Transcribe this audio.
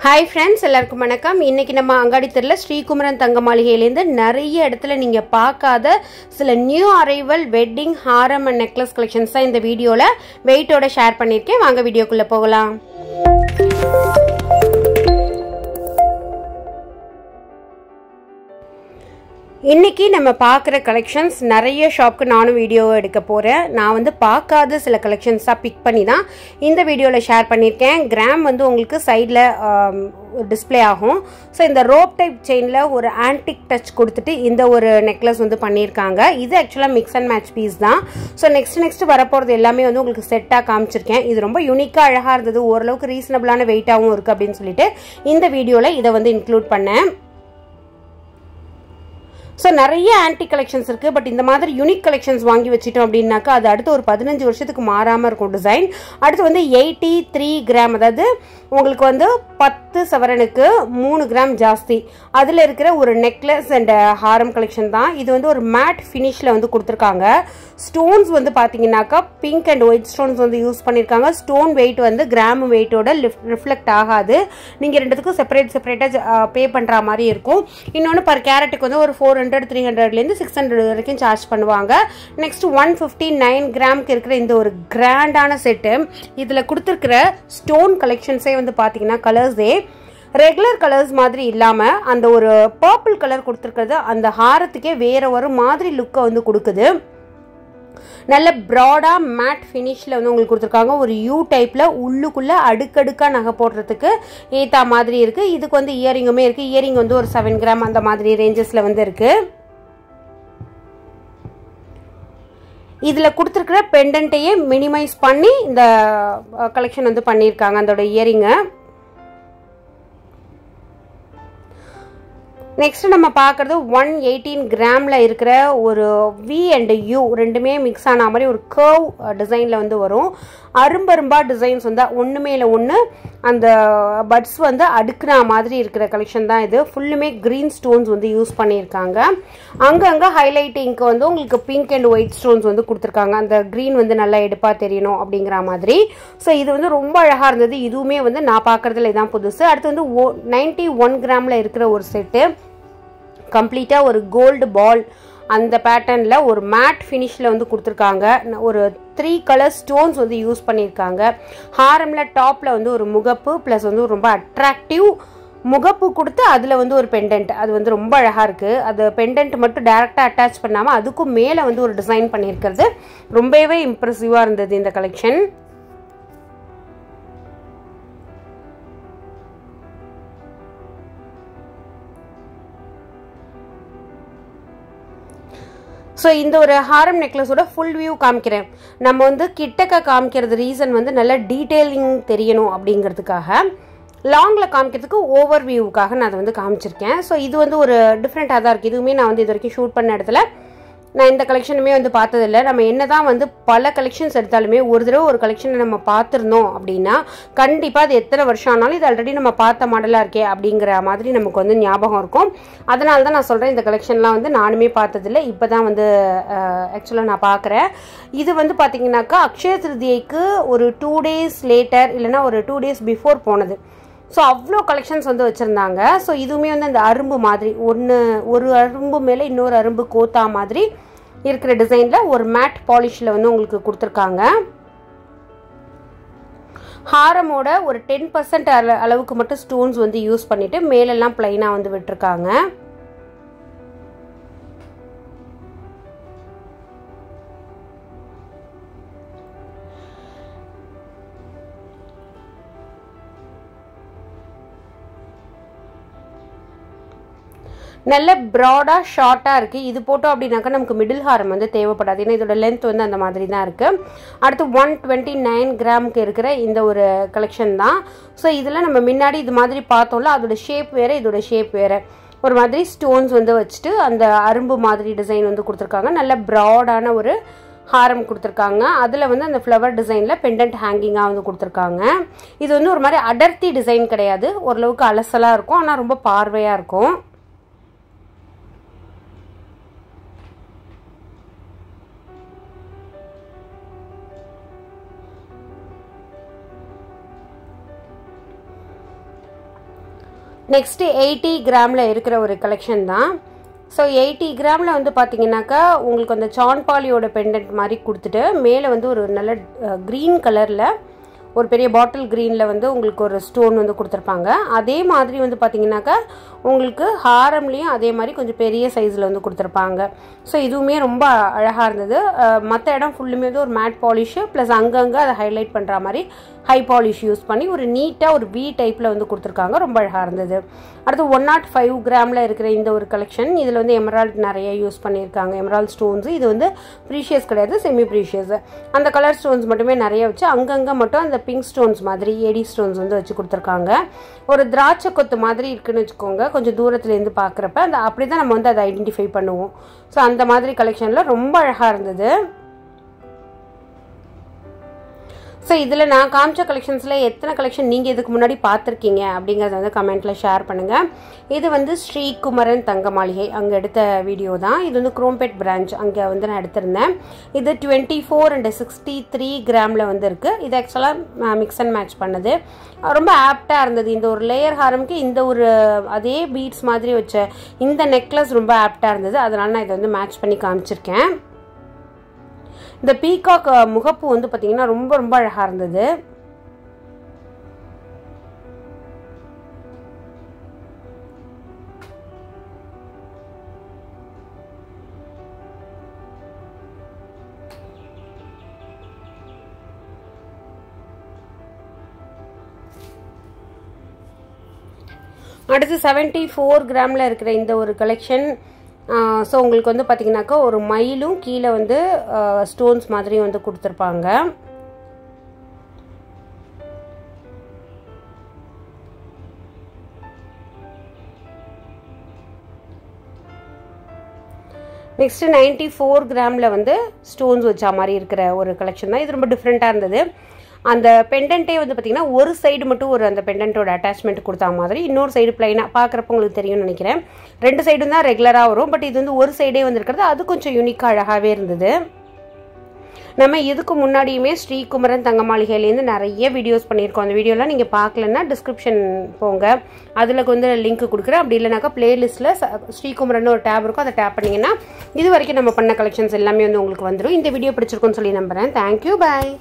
Hi friends, எல்லாருக்கும் வணக்கம். இன்னைக்கு நம்ம அங்காடி தெருல ஸ்ரீகுமரன் தங்க மாளிகையிலேருந்து நிறைய இடத்துல நீங்க பார்க்காத சில new arrival wedding Haram and necklace collections தான் இந்த வீடியோல வெயிட்டோட ஷேர் பண்ணிருக்கேன். வாங்க வீடியோக்குள்ள போகலாம். இன்னைக்கு நம்ம பார்க்குற கலெக்ஷன்ஸ் நிறைய ஷாப்க்கு நானும் வீடியோ எடுக்க போகிறேன். நான் வந்து பார்க்காத சில கலெக்ஷன்ஸாக பிக் பண்ணி தான் இந்த வீடியோவில் ஷேர் பண்ணியிருக்கேன். கிராம் வந்து உங்களுக்கு சைடில் டிஸ்பிளே ஆகும். ஸோ இந்த ரோப் டைப் செயினில் ஒரு ஆன்டிக் டச் கொடுத்துட்டு இந்த ஒரு நெக்லஸ் வந்து பண்ணியிருக்காங்க. இது ஆக்சுவலாக மிக்ஸ் அண்ட் மேட்ச் பீஸ் தான். ஸோ நெக்ஸ்ட் வரப்போகிறது எல்லாமே வந்து உங்களுக்கு செட்டாக காமிச்சிருக்கேன். இது ரொம்ப யூனிக்காக அழகாக இருந்தது, ஓரளவுக்கு ரீசனபிளான வெயிட்டாகவும் இருக்குது அப்படின்னு சொல்லிட்டு இந்த வீடியோவில் இதை வந்து இன்க்ளூட் பண்ணேன். ஸோ நிறைய ஆன்டிக் கலெக்ஷன்ஸ் இருக்குது. பட் இந்த மாதிரி யூனிக் கலெக்ஷன்ஸ் வாங்கி வச்சிட்டோம் அப்படின்னாக்கா அது அடுத்து ஒரு 15 வருஷத்துக்கு மாறாமல் இருக்கும் டிசைன். அடுத்து வந்து 83 கிராம், அதாவது உங்களுக்கு வந்து 10 சவரனுக்கு 3 கிராம் ஜாஸ்தி அதில் இருக்கிற ஒரு நெக்லஸ் அண்ட் ஹாரம் கலெக்ஷன் தான். இது வந்து ஒரு மேட் ஃபினிஷில் வந்து கொடுத்துருக்காங்க. ஸ்டோன்ஸ் வந்து பார்த்தீங்கன்னாக்கா பிங்க் அண்ட் ஒயிட் ஸ்டோன்ஸ் வந்து யூஸ் பண்ணியிருக்காங்க. ஸ்டோன் வெயிட் வந்து கிராம் வெயிட்டோட ரிஃப்ளெக்ட் ஆகாது. நீங்கள் ரெண்டுத்துக்கும் செப்பரேட்டாக பே பண்ணுற மாதிரி இருக்கும். இன்னொன்று பர் கேரட்டுக்கு வந்து ஒரு 400 300லேருந்து 600 வரைக்கும் சார்ஜ் பண்ணுவாங்க. நெக்ஸ்ட் 159 கிராமுக்கு இருக்கிற இந்த ஒரு கிராண்டான செட்டு. இதில் கொடுத்துருக்கிற ஸ்டோன் கலெக்ஷன்ஸே வந்து பார்த்தீங்கன்னா கலர்ஸே ரெகுலர் கலர்ஸ் மாதிரி இல்லாமல் அந்த ஒரு பர்பிள் கலர் கொடுத்துருக்கிறது அந்த ஹாரத்துக்கே வேற ஒரு மாதிரி லுக்கை வந்து கொடுக்குது. நல்ல ப்ராடாக மேட் ஃபினிஷில் வந்து உங்களுக்கு கொடுத்துருக்காங்க. ஒரு யூ டைப்பில் உள்ளுக்குள்ளே அடுக்கடுக்காக நகை போடுறதுக்கு ஏற்ற மாதிரி இருக்குது. இதுக்கு வந்து இயரிங்குமே இருக்குது. இயரிங் வந்து ஒரு 7 கிராம் அந்த மாதிரி ரேஞ்சஸில் வந்து இருக்குது. இதில் கொடுத்துருக்கிற பெண்டன்ட்டையே மினிமைஸ் பண்ணி இந்த கலெக்ஷன் வந்து பண்ணியிருக்காங்க அதோட இயரிங்கை. நெக்ஸ்ட் நம்ம பார்க்குறது 118 கிராமில் இருக்கிற ஒரு வி அண்ட் யூ ரெண்டுமே மிக்ஸ் ஆன மாதிரி ஒரு கர்வ் டிசைனில் வந்து வரும். அரும்பரும்பா டிசைன்ஸ் வந்து ஒன்று மேலே ஒன்று அந்த பட்ஸ் வந்து அடுக்குனா மாதிரி இருக்கிற கலெக்ஷன் தான் இது. ஃபுல்லுமே க்ரீன் ஸ்டோன்ஸ் வந்து யூஸ் பண்ணியிருக்காங்க. அங்கங்கே ஹைலைட்டிங்க்கு வந்து உங்களுக்கு பிங்க் அண்ட் ஒயிட் ஸ்டோன்ஸ் வந்து கொடுத்துருக்காங்க. அந்த க்ரீன் வந்து நல்லா எடுப்பாக தெரியணும் அப்படிங்கிற மாதிரி. ஸோ இது வந்து ரொம்ப அழகாக இருந்தது. இதுவுமே வந்து நான் பார்க்குறதுல இதான் புதுசு. அடுத்து வந்து 91 கிராமில் இருக்கிற ஒரு செட்டு கம்ப்ளீட்டாக ஒரு கோல்டு பால் அந்த பேட்டர்னில் ஒரு மேட் ஃபினிஷில் வந்து கொடுத்துருக்காங்க. ஒரு 3 கலர் ஸ்டோன்ஸ் வந்து யூஸ் பண்ணியிருக்காங்க. ஹாரமில் டாப்பில் வந்து ஒரு முகப்பு ப்ளஸ் வந்து ரொம்ப அட்ராக்டிவ் முகப்பு கொடுத்து அதில் வந்து ஒரு பெண்டன்ட், அது வந்து ரொம்ப அழகாக இருக்குது. அது பெண்டன்ட் மட்டும் டேரெக்டாக அட்டாச் பண்ணாமல் அதுக்கும் மேலே வந்து ஒரு டிசைன் பண்ணியிருக்கிறது ரொம்பவே இம்ப்ரெசிவாக இருந்தது இந்த கலெக்ஷன். ஸோ இந்த ஒரு ஹாரம் நெக்லஸோட ஃபுல் வியூ காமிக்கிறேன். நம்ம வந்து கிட்டக்க காமிக்கிறது ரீசன் வந்து நல்ல டீட்டெயிலிங் தெரியணும் அப்படிங்கிறதுக்காக. லாங்கில் காமிக்கிறதுக்கு ஓவர் வியூவுக்காக நான் அதை வந்து காமிச்சிருக்கேன். ஸோ இது வந்து ஒரு டிஃப்ரெண்ட்டாக தான் இருக்குது. இதுவுமே நான் வந்து இது வரைக்கும் ஷூட் பண்ண இடத்துல நான் இந்த கலெக்ஷனுமே வந்து பார்த்ததில்லை. நம்ம என்ன தான் வந்து பல கலெக்ஷன்ஸ் எடுத்தாலுமே ஒரு தடவை ஒரு கலெக்ஷனை நம்ம பார்த்துருந்தோம் அப்படின்னா கண்டிப்பாக அது எத்தனை வருஷம் ஆனாலும் இது ஆல்ரெடி நம்ம பார்த்த மாடலாக இருக்கே அப்படிங்கிற மாதிரி நமக்கு வந்து ஞாபகம் இருக்கும். அதனால தான் நான் சொல்கிறேன் இந்த கலெக்ஷன்லாம் வந்து நானுமே பார்த்ததில்லை, இப்போ தான் வந்து ஆக்சுவலாக நான் பார்க்குறேன். இது வந்து பார்த்திங்கனாக்கா அக்ஷய திருதியைக்கு ஒரு 2 days லேட்டர் இல்லைனா ஒரு 2 days பிஃபோர் போனது. ஸோ அவ்வளோ கலெக்ஷன்ஸ் வந்து வச்சுருந்தாங்க. ஸோ இதுவுமே வந்து அந்த அரும்பு மாதிரி ஒரு அரும்பு மேலே இன்னொரு அரும்பு கோத்தா மாதிரி இருக்கிற டிசைனில் ஒரு மேட் பாலிஷில் வந்து உங்களுக்கு கொடுத்துருக்காங்க. ஹாரமோட ஒரு 10% அளவுக்கு மட்டும் ஸ்டோன்ஸ் வந்து யூஸ் பண்ணிவிட்டு மேலெல்லாம் பிளைனாக வந்து விட்டுருக்காங்க. நல்ல ப்ராடாக ஷார்ட்டாக இருக்குது. இது போட்டோம் அப்படின்னாக்கா நமக்கு மிடில் ஹாரம் வந்து தேவைப்படாது, ஏன்னா இதோட லென்த் வந்து அந்த மாதிரி தான் இருக்குது. அடுத்து 129 கிராமுக்கு இருக்கிற இந்த ஒரு கலெக்ஷன் தான். ஸோ இதில் நம்ம முன்னாடி இது மாதிரி பார்த்தோம்ல, அதோட ஷேப் வேறு இதோட ஷேப் வேறு. ஒரு மாதிரி ஸ்டோன்ஸ் வந்து வச்சுட்டு அந்த அரும்பு மாதிரி டிசைன் வந்து கொடுத்துருக்காங்க. நல்ல ப்ராடான ஒரு ஹாரம் கொடுத்துருக்காங்க. அதில் வந்து அந்த ஃப்ளவர் டிசைனில் பெண்டன்ட் ஹேங்கிங்காக வந்து கொடுத்துருக்காங்க. இது வந்து ஒரு மாதிரி அடர்த்தி டிசைன் கிடையாது, ஓரளவுக்கு அலசலாக இருக்கும், ஆனால் ரொம்ப பார்வையாக இருக்கும். நெக்ஸ்ட் 80 கிராமில் இருக்கிற ஒரு கலெக்ஷன் தான். ஸோ 80 கிராமில் வந்து பார்த்தீங்கன்னாக்கா உங்களுக்கு அந்த சான்பாலியோட பெண்டன்ட் மாதிரி கொடுத்துட்டு மேலே வந்து ஒரு நல்ல க்ரீன் கலரில் ஒரு பெரிய பாட்டில் க்ரீனில் வந்து உங்களுக்கு ஒரு ஸ்டோன் வந்து கொடுத்துருப்பாங்க. அதே மாதிரி வந்து பார்த்தீங்கன்னாக்கா உங்களுக்கு ஹாரம்லேயும் அதே மாதிரி கொஞ்சம் பெரிய சைஸில் வந்து கொடுத்துருப்பாங்க. ஸோ இதுவுமே ரொம்ப அழகாக இருந்தது. மற்ற இடம் ஃபுல்லுமே வந்து ஒரு மேட் பாலிஷு ப்ளஸ் அங்கங்கே அதை ஹைலைட் பண்ணுற மாதிரி ஹை பாலிஷ் யூஸ் பண்ணி ஒரு நீட்டாக ஒரு வி டைப்பில் வந்து கொடுத்துருக்காங்க. ரொம்ப அழகாக இருந்தது. அடுத்து 105 கிராமில் இருக்கிற இந்த ஒரு கலெக்ஷன். இதில் வந்து எமரால்ட் நிறைய யூஸ் பண்ணியிருக்காங்க. எமரால்ட் ஸ்டோன்ஸு இது வந்து ப்ரீஷியஸ் கிடையாது, செமி ப்ரீஷியஸ். அந்த கலர் ஸ்டோன்ஸ் மட்டுமே நிறைய வச்சு அங்கங்கே மட்டும் அந்த பிங்க் ஸ்டோன்ஸ் மாதிரி ஏடி ஸ்டோன்ஸ் வந்து வச்சு கொடுத்துருக்காங்க. ஒரு திராட்சை கொத்து மாதிரி இருக்குன்னு வச்சுக்கோங்க. கொஞ்சம் தூரத்துலேருந்து பார்க்குறப்ப அந்த அப்படி தான் நம்ம வந்து அதை ஐடென்டிஃபை பண்ணுவோம். ஸோ அந்த மாதிரி கலெக்ஷனில் ரொம்ப அழகாக இருந்தது. ஸோ இதில் நான் காமிச்ச கலெக்ஷன்ஸில் எத்தனை கலெக்ஷன் நீங்கள் இதுக்கு முன்னாடி பார்த்துருக்கீங்க அப்படிங்கிறத வந்து கமெண்ட்டில் ஷேர் பண்ணுங்கள். இது வந்து ஸ்ரீகுமரன் தங்க மாளிகை அங்கே எடுத்த வீடியோ தான். இது வந்து குரோம்பேட் பிரான்ச் அங்கே வந்து நான் எடுத்திருந்தேன். இது 24 and 63 கிராமில் வந்து இருக்குது. இது ஆக்சுவலாக மிக்ஸ் அண்ட் மேட்ச் பண்ணது. ரொம்ப ஆப்டாக இருந்தது. இந்த ஒரு லேயர் ஹாரமுக்கு இந்த ஒரு அதே பீட்ஸ் மாதிரி வச்ச இந்த நெக்லஸ் ரொம்ப ஆப்டாக இருந்தது. அதனால் நான் இதை வந்து மேட்ச் பண்ணி காமிச்சிருக்கேன். இந்த பீகாக் முகப்பு வந்து பார்த்தீங்கன்னா ரொம்ப ரொம்ப அழகாக இருந்தது. அடுத்து 74 கிராமில் இருக்கிற இந்த ஒரு கலெக்ஷன். ஸோ உங்களுக்கு வந்து பார்த்தீங்கன்னாக்கா ஒரு மயிலும் கீழே வந்து ஸ்டோன்ஸ் மாதிரி வந்து கொடுத்துருப்பாங்க. நெக்ஸ்ட்டு 94 கிராமில் வந்து ஸ்டோன்ஸ் வச்சா மாதிரி இருக்கிற ஒரு கலெக்ஷன் தான். இது ரொம்ப டிஃப்ரெண்ட்டாக இருந்தது. அந்த பெண்டன்ட்டே வந்து பார்த்தீங்கன்னா ஒரு சைடு மட்டும் ஒரு அந்த பெண்டன்ட்டோட அட்டாச்மெண்ட் கொடுத்தா மாதிரி, இன்னொரு சைடு பிளைனாக பார்க்குறப்ப உங்களுக்கு தெரியும்னு நினைக்கிறேன். 2 சைடும் தான் ரெகுலராக வரும். பட் இது வந்து ஒரு சைடே வந்துருக்கிறது அது கொஞ்சம் யூனிக்காக அழகாகவே இருந்தது. நம்ம இதுக்கு முன்னாடியுமே ஸ்ரீகுமரன் தங்க மாளிகையிலேருந்து நிறைய வீடியோஸ் பண்ணியிருக்கோம். அந்த வீடியோலாம் நீங்கள் பார்க்கலன்னா டிஸ்கிரிப்ஷன் போங்க, அதில் வந்து லிங்க் கொடுக்குறேன். அப்படி இல்லைனாக்கா பிளேலிஸ்ட்டில் ஸ்ரீகுமரன் ஒரு டேப் இருக்கும், அதை டேப் பண்ணிங்கன்னா இது வரைக்கும் நம்ம பண்ண கலெக்ஷன்ஸ் எல்லாமே வந்து உங்களுக்கு வந்துடும். இந்த வீடியோ பிடிச்சிருக்குன்னு சொல்லி நம்புகிறேன். தேங்க்யூ, பாய்.